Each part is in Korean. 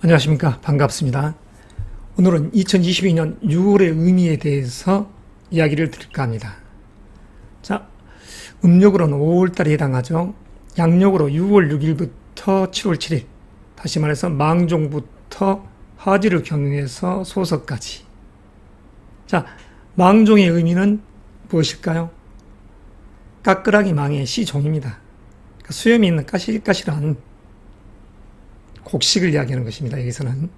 안녕하십니까. 반갑습니다. 오늘은 2022년 6월의 의미에 대해서 이야기를 드릴까 합니다. 자, 음력으로는 5월달에 해당하죠. 양력으로 6월 6일부터 7월 7일, 다시 말해서 망종부터 하지를 경유해서 소석까지. 자, 망종의 의미는 무엇일까요? 까끌하기 망의 시종입니다. 그러니까 수염이 있는 까실까실한 곡식을 이야기하는 것입니다. 여기서는.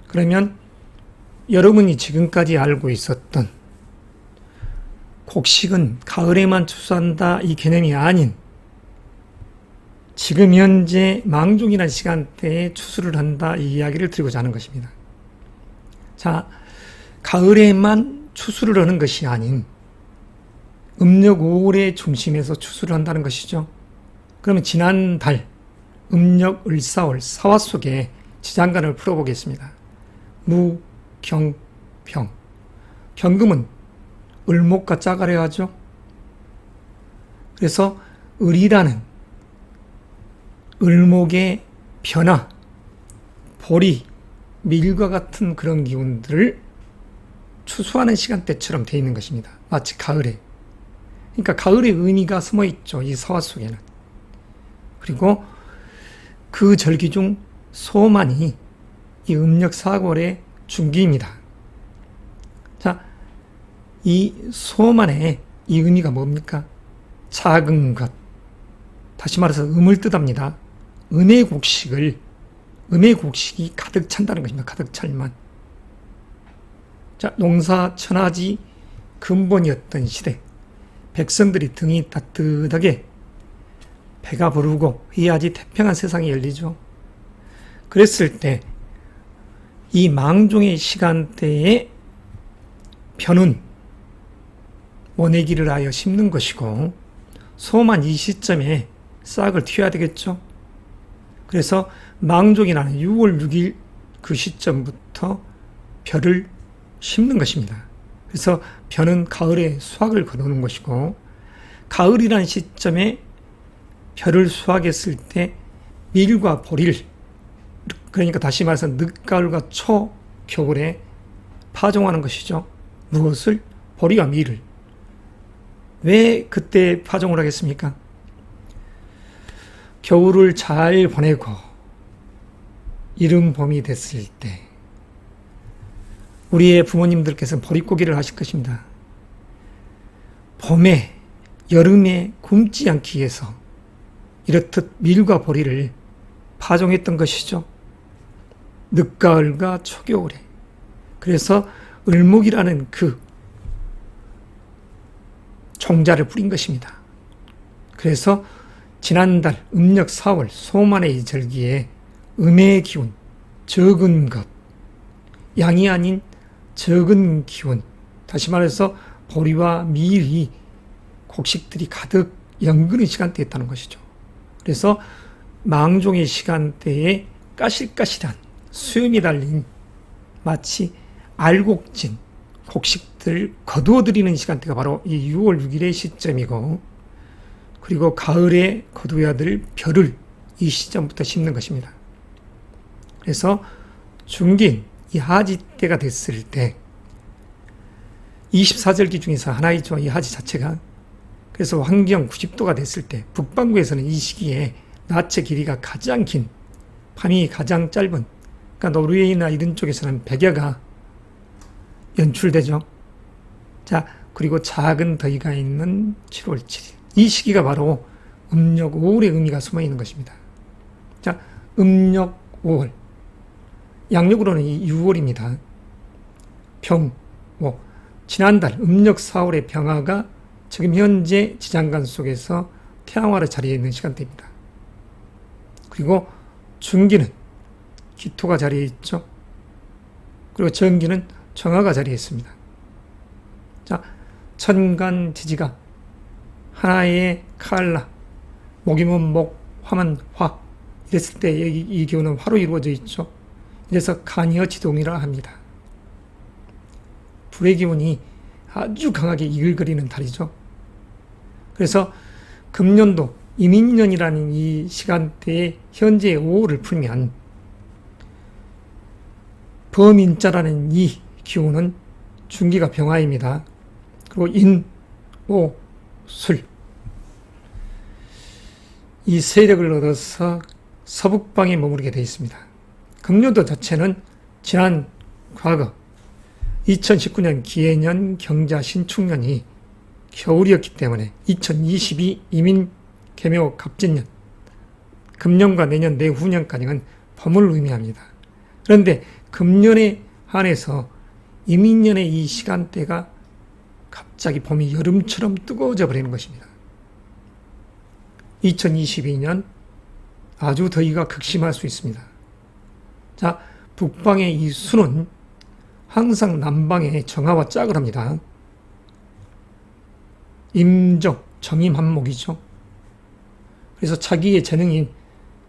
그러면 여러분이 지금까지 알고 있었던 곡식은 가을에만 추수한다 이 개념이 아닌 지금 현재 망종이라는 시간대에 추수를 한다 이 이야기를 드리고자 하는 것입니다. 자, 가을에만 추수를 하는 것이 아닌 음력 5월의 중심에서 추수를 한다는 것이죠. 그러면 지난달 음력 을사월 사화 속에 지장간을 풀어보겠습니다. 무, 경, 병. 경금은 을목과 짜가려 하죠. 그래서 을이라는 을목의 변화, 보리, 밀과 같은 그런 기운들을 추수하는 시간대처럼 되어 있는 것입니다. 마치 가을에. 그러니까 가을의 의미가 숨어 있죠. 이 사화 속에는. 그리고 그 절기 중 소만이 이 음력 4월의 중기입니다. 자, 이 소만의 이 의미가 뭡니까? 작은 것. 다시 말해서 음을 뜻합니다. 음의 곡식이 가득 찬다는 것입니다. 가득 찰만. 자, 농사 천하지 근본이었던 시대. 백성들이 등이 따뜻하게 배가 부르고 해야지 태평한 세상이 열리죠. 그랬을 때 이 망종의 시간대에 벼는 모내기를 하여 심는 것이고 소만 이 시점에 싹을 틔워야 되겠죠. 그래서 망종이라는 6월 6일 그 시점부터 벼를 심는 것입니다. 그래서 벼는 가을에 수확을 거두는 것이고 가을이라는 시점에 벼를 수확했을 때 밀과 보리를, 그러니까 다시 말해서 늦가을과 초겨울에 파종하는 것이죠. 무엇을? 보리와 밀을. 왜 그때 파종을 하겠습니까? 겨울을 잘 보내고 이른 봄이 됐을 때 우리의 부모님들께서는 보릿고기를 하실 것입니다. 봄에, 여름에 굶지 않기 위해서 이렇듯 밀과 보리를 파종했던 것이죠. 늦가을과 초겨울에. 그래서 을목이라는 그 종자를 뿌린 것입니다. 그래서 지난달 음력 4월 소만의 이 절기에 음의 기운, 적은 것, 양이 아닌 적은 기운, 다시 말해서 보리와 밀이 곡식들이 가득 연근의 시간대였다는 것이죠. 그래서 망종의 시간대에 까실까실한 수염이 달린 마치 알곡진 곡식들을 거두어들이는 시간대가 바로 이 6월 6일의 시점이고, 그리고 가을에 거두어야 될 벼를 이 시점부터 심는 것입니다. 그래서 중긴 이 하지 때가 됐을 때 24절기 중에서 하나이죠. 이 하지 자체가. 그래서 환경 90도가 됐을 때 북반구에서는 이 시기에 낮의 길이가 가장 긴, 밤이 가장 짧은, 그러니까 노르웨이나 이런 쪽에서는 백야가 연출되죠. 자, 그리고 작은 더위가 있는 7월 7일. 이 시기가 바로 음력 5월의 의미가 숨어 있는 것입니다. 자, 음력 5월. 양력으로는 이 6월입니다. 병, 지난달 음력 4월의 병화가 지금 현재 지장간 속에서 태양화를 자리에 있는 시간대입니다. 그리고 중기는 기토가 자리에 있죠. 그리고 정기는 정화가 자리에 있습니다. 자, 천간지지가 하나의 칼라, 목이면 목, 화면 화. 이랬을 때 이 기운은 화로 이루어져 있죠. 이래서 간이어 지동이라 합니다. 불의 기운이 아주 강하게 이글거리는 달이죠. 그래서 금년도 이민년이라는 이 시간대에 현재의 5월을 풀면 범인자라는 이 기운은 중기가 병화입니다. 그리고 인, 오, 술. 이 세력을 얻어서 서북방에 머무르게 되어 있습니다. 금요도 자체는 지난 과거 2019년 기해년 경자 신축년이 겨울이었기 때문에 2022 이민 개묘 갑진년, 금년과 내년 내후년까지는 봄을 의미합니다. 그런데 금년에 한해서 이민년의 이 시간대가 갑자기 봄이 여름처럼 뜨거워져 버리는 것입니다. 2022년 아주 더위가 극심할 수 있습니다. 자, 북방의 이 수는 항상 남방의 정화와 짝을 합니다. 임정, 정임한목이죠. 그래서 자기의 재능인,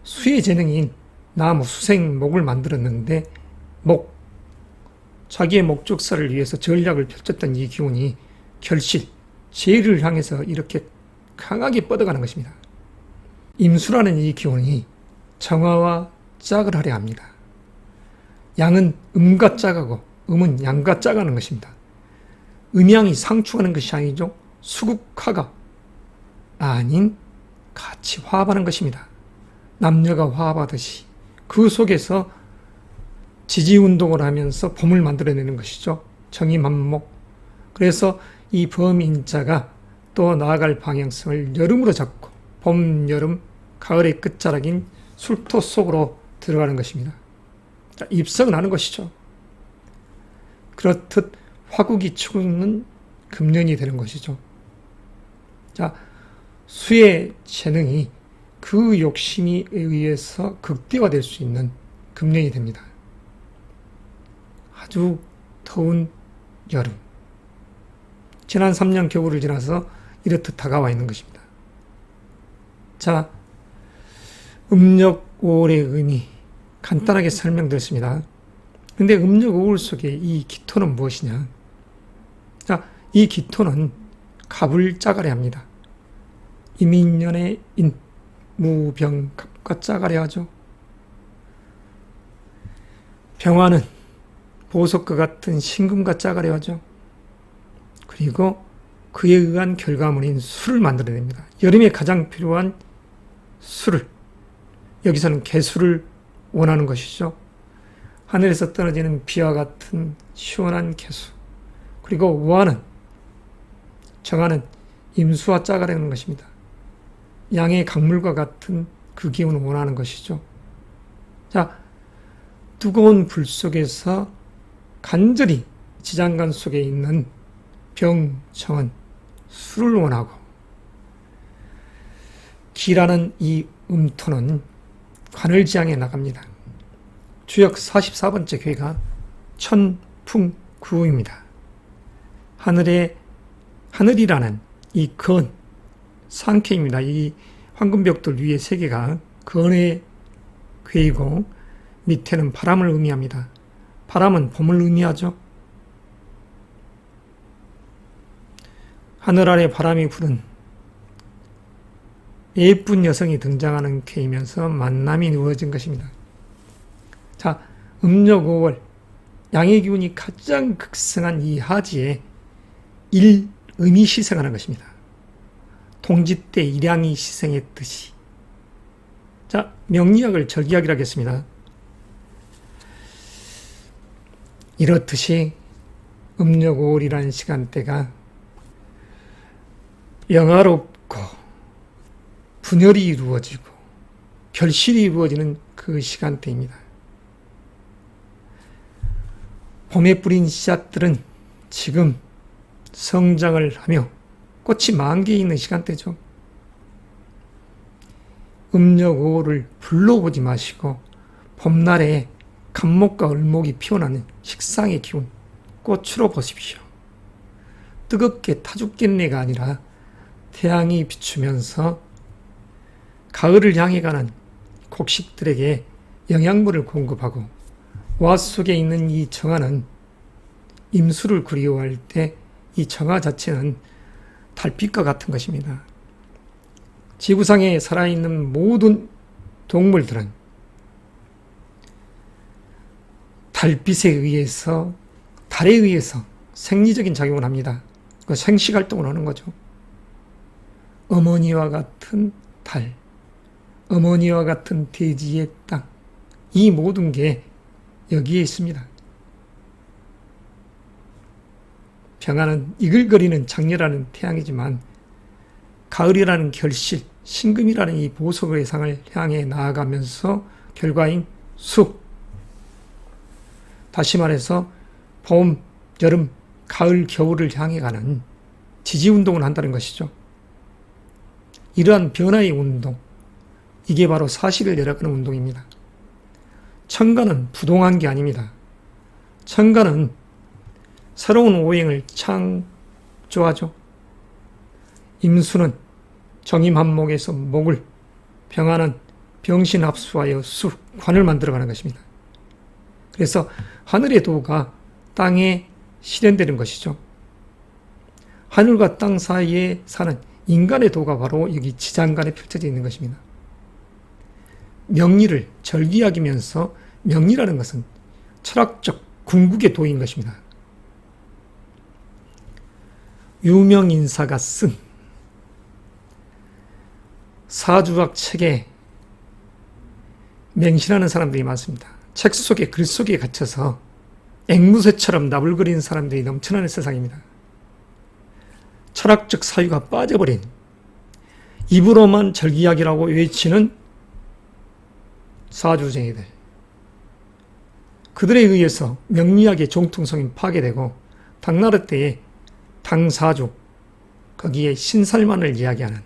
수의 재능인 나무, 수생, 목을 만들었는데 목, 자기의 목적사를 위해서 전략을 펼쳤던 이 기운이 결실, 제의를 향해서 이렇게 강하게 뻗어가는 것입니다. 임수라는 이 기운이 정화와 짝을 하려 합니다. 양은 음과 짝하고 음은 양과 짝하는 것입니다. 음양이 상충하는 것이 아니죠. 수국화가 아닌 같이 화합하는 것입니다. 남녀가 화합하듯이 그 속에서 지지운동을 하면서 봄을 만들어내는 것이죠. 정임한목. 그래서 이 범인자가 또 나아갈 방향성을 여름으로 잡고 봄, 여름, 가을의 끝자락인 술토 속으로 들어가는 것입니다. 입성은 하는 것이죠. 그렇듯 화국이 추구는 금년이 되는 것이죠. 자, 수의 재능이 그 욕심에 의해서 극대화될 수 있는 금년이 됩니다. 아주 더운 여름. 지난 3년 겨울을 지나서 이렇듯 다가와 있는 것입니다. 자, 음력 5월의 의미 간단하게 설명드렸습니다. 근데 음력 5월 속에 이 기토는 무엇이냐? 자, 이 기토는 갑을 짜가려 합니다. 이민년의 인, 무병, 갑과 짜가려 하죠. 병화는 보석과 같은 신금과 짜가려 하죠. 그리고 그에 의한 결과물인 술을 만들어냅니다. 여름에 가장 필요한 술을, 여기서는 개수를 원하는 것이죠. 하늘에서 떨어지는 비와 같은 시원한 개수. 그리고 우화는, 정화는 임수와 짝하려는 것입니다. 양의 강물과 같은 그 기운을 원하는 것이죠. 자, 뜨거운 불 속에서 간절히 지장간 속에 있는 병, 정은 술을 원하고, 기라는 이 음토는 관을지향에 나갑니다. 주역 44번째 괴가 천풍구입니다. 하늘이라는 이 건, 상쾌입니다. 이 황금벽돌 위에 세 개가 건의 괴이고 밑에는 바람을 의미합니다. 바람은 봄을 의미하죠. 하늘 아래 바람이 부는 예쁜 여성이 등장하는 쾌이면서 만남이 이루어진 것입니다. 자, 음력 5월 양의 기운이 가장 극성한 이 하지에 일음이 시생하는 것입니다. 동지 때 일양이 시생했듯이. 자, 명리학을 절기학이라 하겠습니다. 이렇듯이 음력 5월이라는 시간대가 영화롭고 분열이 이루어지고 결실이 이루어지는 그 시간대입니다. 봄에 뿌린 씨앗들은 지금 성장을 하며 꽃이 만개해 있는 시간대죠. 음력 5월을 불러보지 마시고 봄날에 감목과 을목이 피어나는 식상의 기운 꽃으로 보십시오. 뜨겁게 타죽겠네가 아니라 태양이 비추면서 가을을 향해 가는 곡식들에게 영양분을 공급하고 와 속에 있는 이 정화는 임수를 그리워할 때 이 정화 자체는 달빛과 같은 것입니다. 지구상에 살아있는 모든 동물들은 달빛에 의해서, 달에 의해서 생리적인 작용을 합니다. 그 생식 활동을 하는 거죠. 어머니와 같은 달, 어머니와 같은 대지의 땅, 이 모든 게 여기에 있습니다. 병화는 이글거리는 장렬하는 태양이지만 가을이라는 결실, 신금이라는 이 보석의 상을 향해 나아가면서 결과인 수, 다시 말해서 봄, 여름, 가을, 겨울을 향해 가는 지지운동을 한다는 것이죠. 이러한 변화의 운동, 이게 바로 사실을 열어가는 운동입니다. 천간은 부동한 게 아닙니다. 천간은 새로운 오행을 창조하죠. 임수는 정임한목에서 목을, 병화는 병신합수하여 수, 관을 만들어가는 것입니다. 그래서 하늘의 도가 땅에 실현되는 것이죠. 하늘과 땅 사이에 사는 인간의 도가 바로 여기 지장간에 펼쳐져 있는 것입니다. 명리를 절기하기면서, 명리라는 것은 철학적 궁극의 도인 것입니다. 유명 인사가 쓴 사주학 책에 맹신하는 사람들이 많습니다. 책 속에, 글 속에 갇혀서 앵무새처럼 나불거리는 사람들이 넘쳐나는 세상입니다. 철학적 사유가 빠져버린, 입으로만 절기학이라고 외치는 사주쟁이들, 그들에 의해서 명리학의 정통성이 파괴되고 당나라 때의 당사주, 거기에 신살만을 이야기하는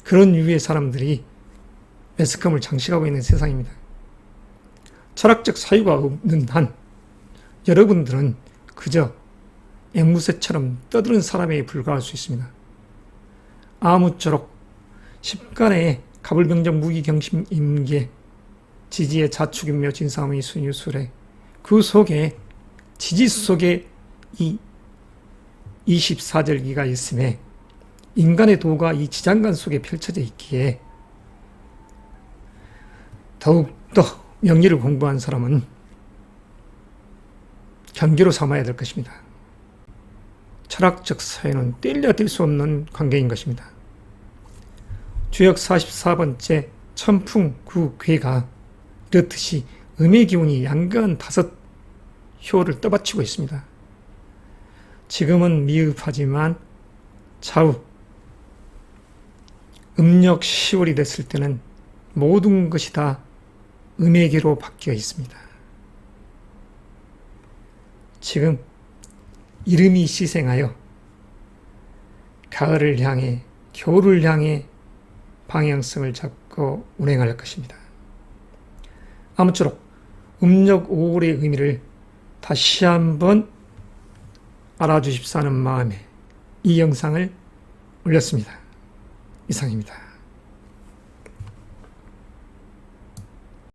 그런 유의 사람들이 매스컴을 장식하고 있는 세상입니다. 철학적 사유가 없는 한 여러분들은 그저 앵무새처럼 떠드는 사람에 불과할 수 있습니다. 아무쪼록 십간의 가불병정 무기경심 임계 지지의 자축인묘 진사오미 순유술에 그 속에 지지 속에 이 24절기가 있음에 인간의 도가 이 지장간 속에 펼쳐져 있기에 더욱더 명리를 공부한 사람은 경계로 삼아야 될 것입니다. 철학적 사유는 뗄래야 뗄 수 없는 관계인 것입니다. 주역 44번째 천풍구괴가 이렇듯이 음의 기운이 양강한 5효를 떠받치고 있습니다. 지금은 미흡하지만 차후 음력 10월이 됐을 때는 모든 것이 다 음의 기로 바뀌어 있습니다. 지금 이름이 시생하여 가을을 향해, 겨울을 향해 방향성을 잡고 운행할 것입니다. 아무쪼록 음력 5월의 의미를 다시 한번 알아주십사 하는 마음에 이 영상을 올렸습니다. 이상입니다.